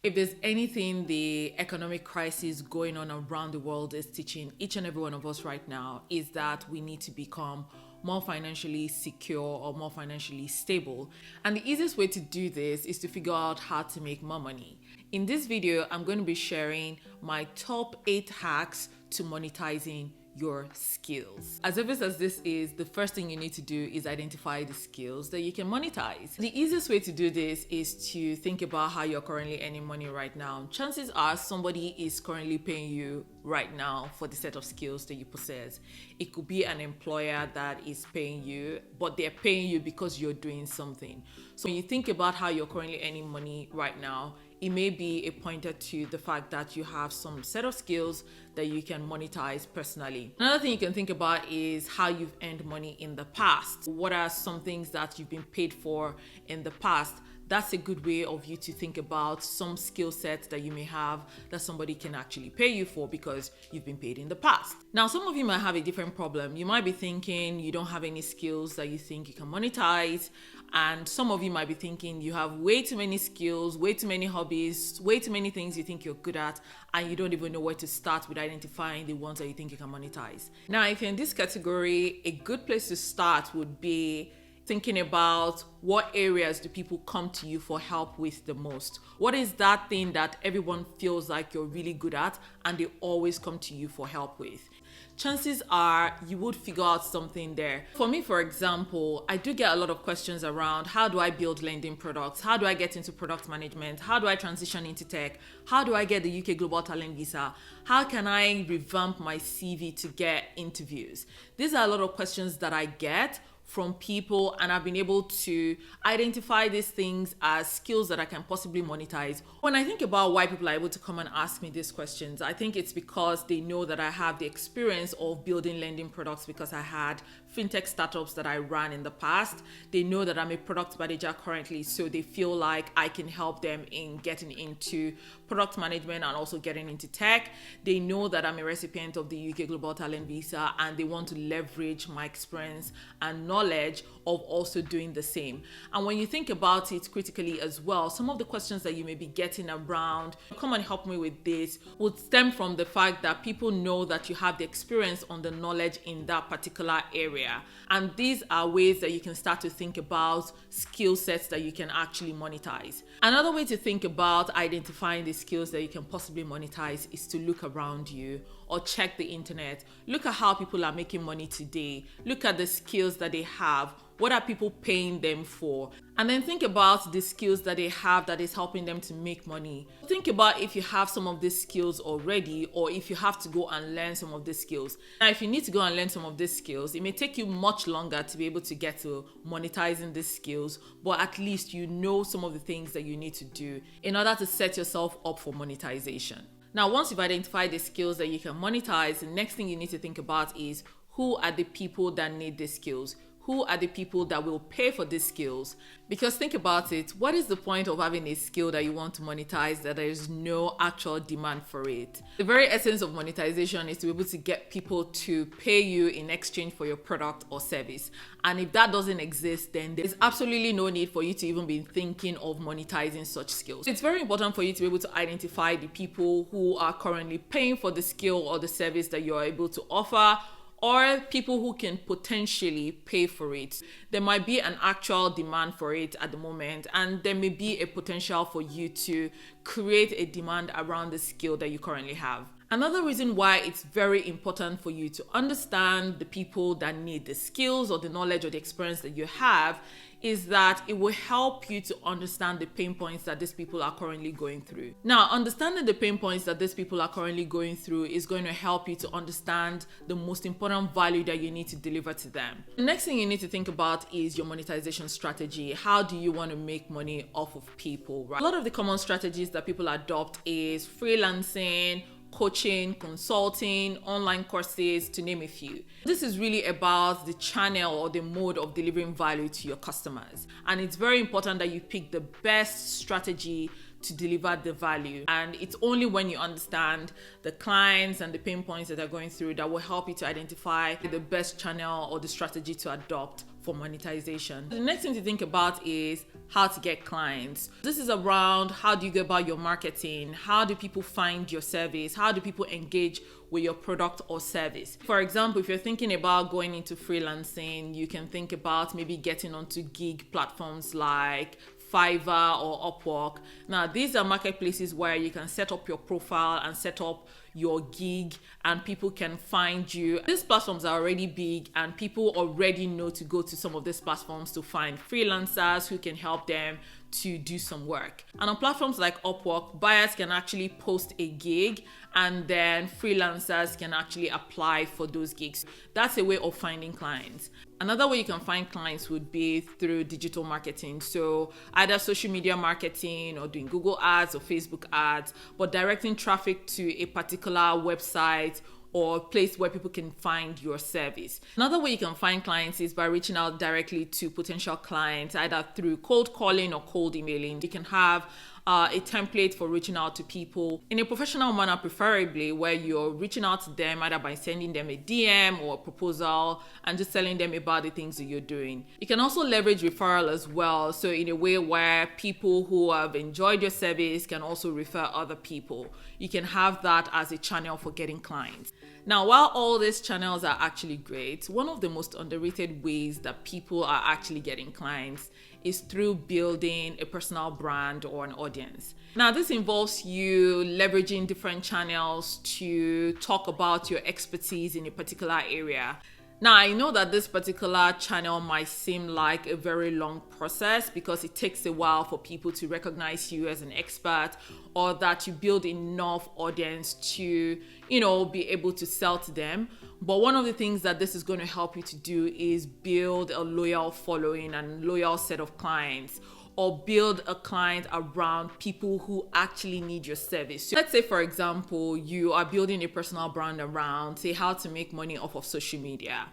If there's anything the economic crisis going on around the world is teaching each and every one of us right now, is that we need to become more financially secure or more financially stable. And the easiest way to do this is to figure out how to make more money. In this video, I'm going to be sharing my top 8 hacks to monetizing your skills. As obvious as this is, the first thing you need to do is identify the skills that you can monetize. The easiest way to do this is to think about how you're currently earning money right now. Chances are somebody is currently paying you right now for the set of skills that you possess. It could be an employer that is paying you, but they're paying you because you're doing something. So when you think about how you're currently earning money right now, it may be a pointer to the fact that you have some set of skills that you can monetize personally. Another thing you can think about is how you've earned money in the past. What are some things that you've been paid for in the past? That's a good way of you to think about some skill sets that you may have that somebody can actually pay you for because you've been paid in the past. Now, some of you might have a different problem. You might be thinking you don't have any skills that you think you can monetize. And some of you might be thinking you have way too many skills, way too many hobbies, way too many things you think you're good at, and you don't even know where to start with identifying the ones that you think you can monetize. Now, if you're in this category, a good place to start would be thinking about what areas do people come to you for help with the most? What is that thing that everyone feels like you're really good at and they always come to you for help with? Chances are you would figure out something there. For me, for example, I do get a lot of questions around how do I build lending products? How do I get into product management? How do I transition into tech? How do I get the UK Global Talent Visa? How can I revamp my CV to get interviews? These are a lot of questions that I get from people, and I've been able to identify these things as skills that I can possibly monetize. When I think about why people are able to come and ask me these questions, I think it's because they know that I have the experience of building lending products because I had fintech startups that I ran in the past. They know that I'm a product manager currently, so they feel like I can help them in getting into product management and also getting into tech. They know that I'm a recipient of the UK Global Talent Visa and they want to leverage my experience and knowledge of also doing the same. And when you think about it critically as well, some of the questions that you may be getting around, come and help me with this, would stem from the fact that people know that you have the experience on the knowledge in that particular area. And these are ways that you can start to think about skill sets that you can actually monetize. Another way to think about identifying the skills that you can possibly monetize is to look around you or check the internet. Look at how people are making money today. Look at the skills that they have. What are people paying them for? And then think about the skills that they have that is helping them to make money. Think about if you have some of these skills already or if you have to go and learn some of these skills. Now, if you need to go and learn some of these skills, it may take you much longer to be able to get to monetizing these skills, but at least you know some of the things that you need to do in order to set yourself up for monetization. Now, once you've identified the skills that you can monetize, the next thing you need to think about is who are the people that need these skills? Who are the people that will pay for these skills? Because think about it, what is the point of having a skill that you want to monetize that there is no actual demand for it? The very essence of monetization is to be able to get people to pay you in exchange for your product or service. And if that doesn't exist, then there's absolutely no need for you to even be thinking of monetizing such skills. It's very important for you to be able to identify the people who are currently paying for the skill or the service that you're able to offer, or people who can potentially pay for it. There might be an actual demand for it at the moment, and there may be a potential for you to create a demand around the skill that you currently have. Another reason why it's very important for you to understand the people that need the skills or the knowledge or the experience that you have is that it will help you to understand the pain points that these people are currently going through. Now, understanding the pain points that these people are currently going through is going to help you to understand the most important value that you need to deliver to them. The next thing you need to think about is your monetization strategy. How do you want to make money off of people, right? A lot of the common strategies that people adopt is freelancing, coaching, consulting, online courses, to name a few. This is really about the channel or the mode of delivering value to your customers. And it's very important that you pick the best strategy to deliver the value. And it's only when you understand the clients and the pain points that they're going through that will help you to identify the best channel or the strategy to adopt for monetization. The next thing to think about is how to get clients. This is around how do you go about your marketing? How do people find your service? How do people engage with your product or service? For example, if you're thinking about going into freelancing, you can think about maybe getting onto gig platforms like Fiverr or Upwork. Now, these are marketplaces where you can set up your profile and set up your gig and people can find you. These platforms are already big and people already know to go to some of these platforms to find freelancers who can help them to do some work. And on platforms like Upwork, buyers can actually post a gig and then freelancers can actually apply for those gigs. That's a way of finding clients. Another way you can find clients would be through digital marketing. So either social media marketing or doing Google ads or Facebook ads, but directing traffic to a particular website or place where people can find your service. Another way you can find clients is by reaching out directly to potential clients, either through cold calling or cold emailing. You can have a template for reaching out to people in a professional manner, preferably where you're reaching out to them either by sending them a DM or a proposal and just telling them about the things that you're doing. You can also leverage referral as well. So in a way where people who have enjoyed your service can also refer other people. You can have that as a channel for getting clients. Now, while all these channels are actually great, one of the most underrated ways that people are actually getting clients is through building a personal brand or an audience. Now, this involves you leveraging different channels to talk about your expertise in a particular area. Now, I know that this particular channel might seem like a very long process because it takes a while for people to recognize you as an expert or that you build enough audience to, be able to sell to them. But one of the things that this is going to help you to do is build a loyal following and loyal set of clients, or build a client around people who actually need your service. So let's say, for example, you are building a personal brand around, say, how to make money off of social media.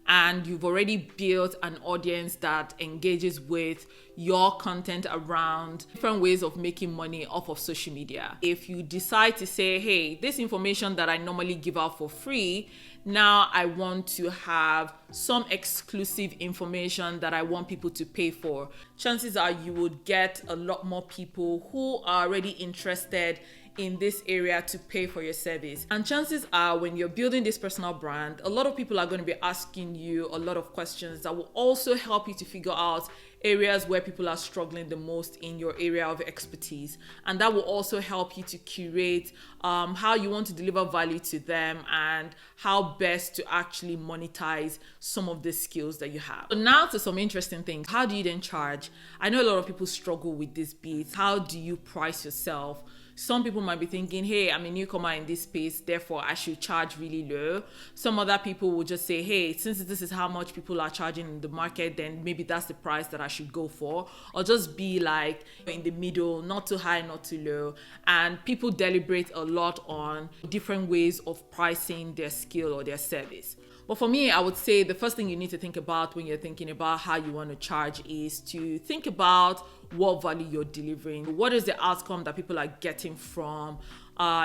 And you've already built an audience that engages with your content around different ways of making money off of social media. If you decide to say, hey, this information that I normally give out for free, now I want to have some exclusive information that I want people to pay for, chances are you would get a lot more people who are already interested in this area to pay for your service. And chances are when you're building this personal brand, a lot of people are going to be asking you a lot of questions that will also help you to figure out areas where people are struggling the most in your area of expertise. And that will also help you to curate how you want to deliver value to them and how best to actually monetize some of the skills that you have. So now to some interesting things. How do you then charge? I know a lot of people struggle with this bit. How do you price yourself? Some people might be thinking, hey, I'm a newcomer in this space, therefore I should charge really low. Some other people will just say, hey, since this is how much people are charging in the market, then maybe that's the price that I should go for. Or just be like in the middle, not too high, not too low. And people deliberate a lot on different ways of pricing their skill or their service. But for me, I would say the first thing you need to think about when you're thinking about how you want to charge is to think about what value you're delivering. What is the outcome that people are getting from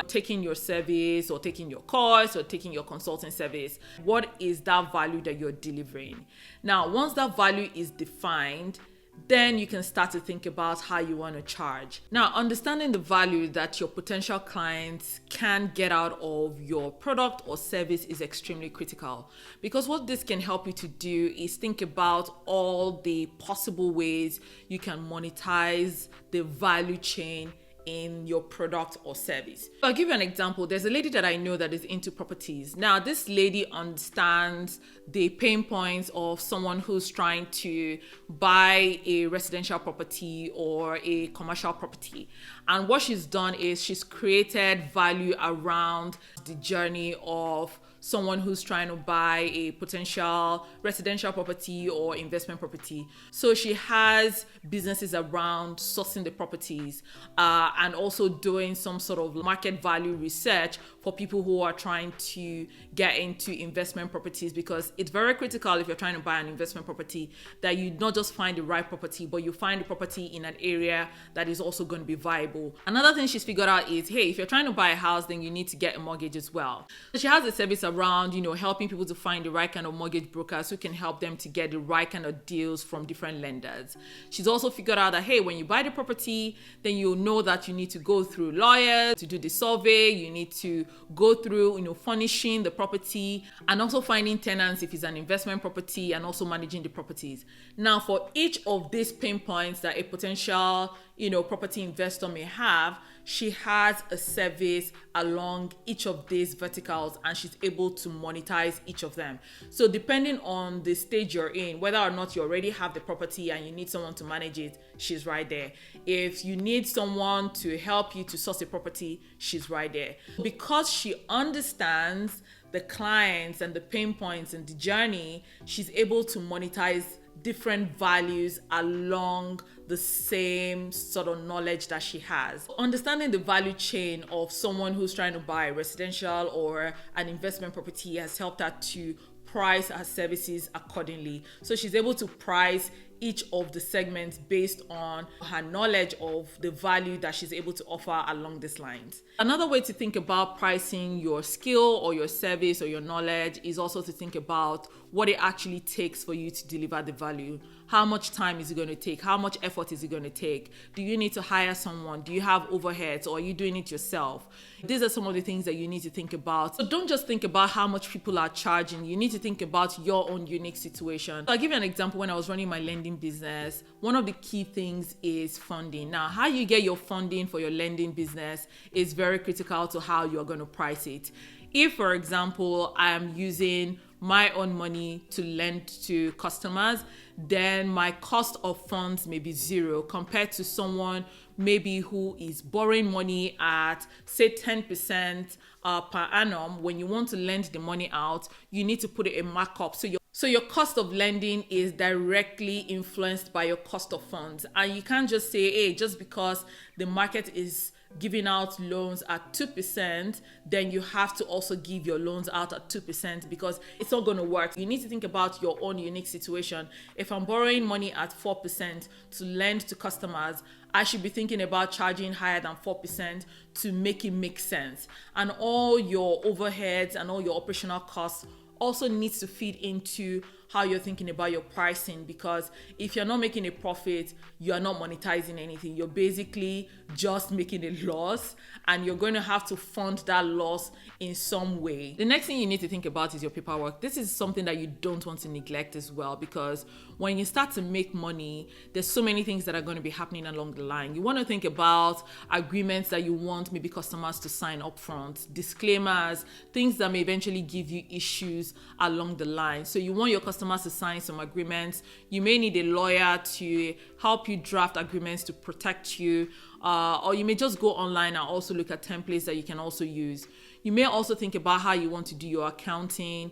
taking your service or taking your course or taking your consulting service? What is that value that you're delivering? Now, once that value is defined, then you can start to think about how you want to charge. Now, understanding the value that your potential clients can get out of your product or service is extremely critical, because what this can help you to do is think about all the possible ways you can monetize the value chain in your product or service. I'll give you an example. There's a lady that I know that is into properties. Now, this lady understands the pain points of someone who's trying to buy a residential property or a commercial property. And what she's done is she's created value around the journey of someone who's trying to buy a potential residential property or investment property. So she has businesses around sourcing the properties and also doing some sort of market value research for people who are trying to get into investment properties, because it's very critical if you're trying to buy an investment property that you not just find the right property, but you find the property in an area that is also going to be viable. Another thing she's figured out is, hey, if you're trying to buy a house, then you need to get a mortgage as well. So she has a service around around, helping people to find the right kind of mortgage brokers who can help them to get the right kind of deals from different lenders. She's also figured out that, hey, when you buy the property, then you'll know that you need to go through lawyers to do the survey. You need to go through, furnishing the property and also finding tenants if it's an investment property and also managing the properties. Now, for each of these pain points that a potential, property investor may have, she has a service along each of these verticals and she's able to monetize each of them. So depending on the stage you're in, whether or not you already have the property and you need someone to manage it, she's right there. If you need someone to help you to source a property, she's right there. Because she understands the clients and the pain points and the journey, she's able to monetize different values along the same sort of knowledge that she has. Understanding the value chain of someone who's trying to buy a residential or an investment property has helped her to price her services accordingly. So she's able to price each of the segments based on her knowledge of the value that she's able to offer along these lines. Another way to think about pricing your skill or your service or your knowledge is also to think about what it actually takes for you to deliver the value. How much time is it going to take? How much effort is it going to take? Do you need to hire someone? Do you have overheads, or are you doing it yourself? These are some of the things that you need to think about. So don't just think about how much people are charging. You need to think about your own unique situation. So I'll give you an example. When I was running my lending business, one of the key things is funding. Now, how you get your funding for your lending business is very critical to how you're going to price it. If, for example, I'm using my own money to lend to customers, then my cost of funds may be zero compared to someone maybe who is borrowing money at, say, 10% per annum. When you want to lend the money out, you need to put a markup. So your cost of lending is directly influenced by your cost of funds. And you can't just say, hey, just because the market is giving out loans at 2%, then you have to also give your loans out at 2% because it's not going to work. You need to think about your own unique situation. If I'm borrowing money at 4% to lend to customers, I should be thinking about charging higher than 4% to make it make sense. And all your overheads and all your operational costs also needs to feed into how you're thinking about your pricing, because if you're not making a profit, you are not monetizing anything. You're basically just making a loss, and you're going to have to fund that loss in some way. The next thing you need to think about is your paperwork. This is something that you don't want to neglect as well, because when you start to make money, there's so many things that are going to be happening along the line. You want to think about agreements that you want maybe customers to sign up front, disclaimers, things that may eventually give you issues along the line. So you want your customers to sign some agreements. You may need a lawyer to help you draft agreements to protect you, or you may just go online and also look at templates that you can also use. You may also think about how you want to do your accounting.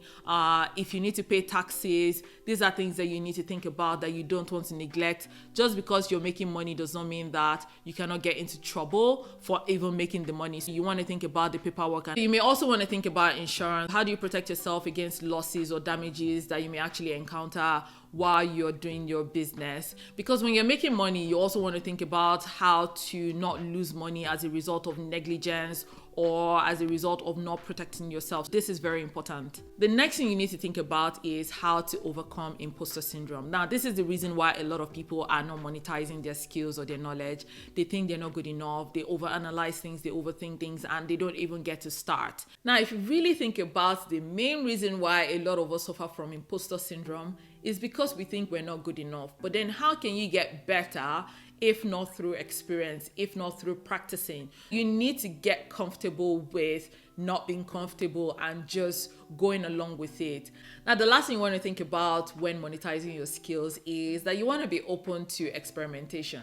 If you need to pay taxes, these are things that you need to think about that you don't want to neglect. Just because you're making money does not mean that you cannot get into trouble for even making the money. So you want to think about the paperwork. And you may also want to think about insurance. How do you protect yourself against losses or damages that you may actually encounter while you're doing your business? Because when you're making money, you also want to think about how to not lose money as a result of negligence or as a result of not protecting yourself. This is very important. The next thing you need to think about is how to overcome imposter syndrome. Now, this is the reason why a lot of people are not monetizing their skills or their knowledge. They think they're not good enough. They overanalyze things, they overthink things, and they don't even get to start. Now, if you really think about the main reason why a lot of us suffer from imposter syndrome is because we think we're not good enough. But then how can you get better if not through experience, if not through practicing? You need to get comfortable with not being comfortable and just going along with it. Now, the last thing you want to think about when monetizing your skills is that you want to be open to experimentation.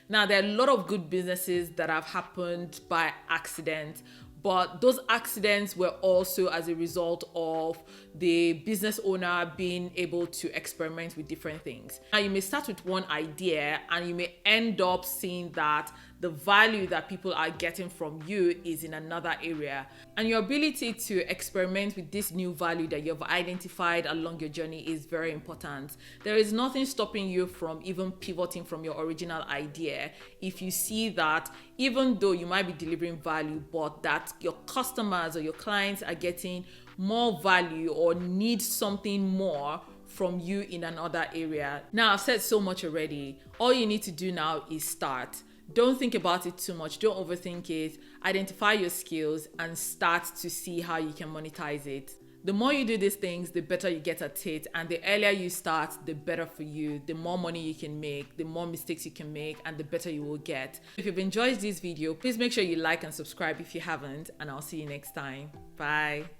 Now, there are a lot of good businesses that have happened by accident, but those accidents were also as a result of the business owner being able to experiment with different things. Now, you may start with one idea and you may end up seeing that the value that people are getting from you is in another area. And your ability to experiment with this new value that you've identified along your journey is very important. There is nothing stopping you from even pivoting from your original idea if you see that even though you might be delivering value, but that your customers or your clients are getting more value or need something more from you in another area. Now, I've said so much already. All you need to do now is start. Don't think about it too much. Don't overthink it. Identify your skills and start to see how you can monetize it. The more you do these things, the better you get at it. And the earlier you start, the better for you. The more money you can make, the more mistakes you can make, and the better you will get. If you've enjoyed this video, please make sure you like and subscribe if you haven't, and I'll see you next time. Bye.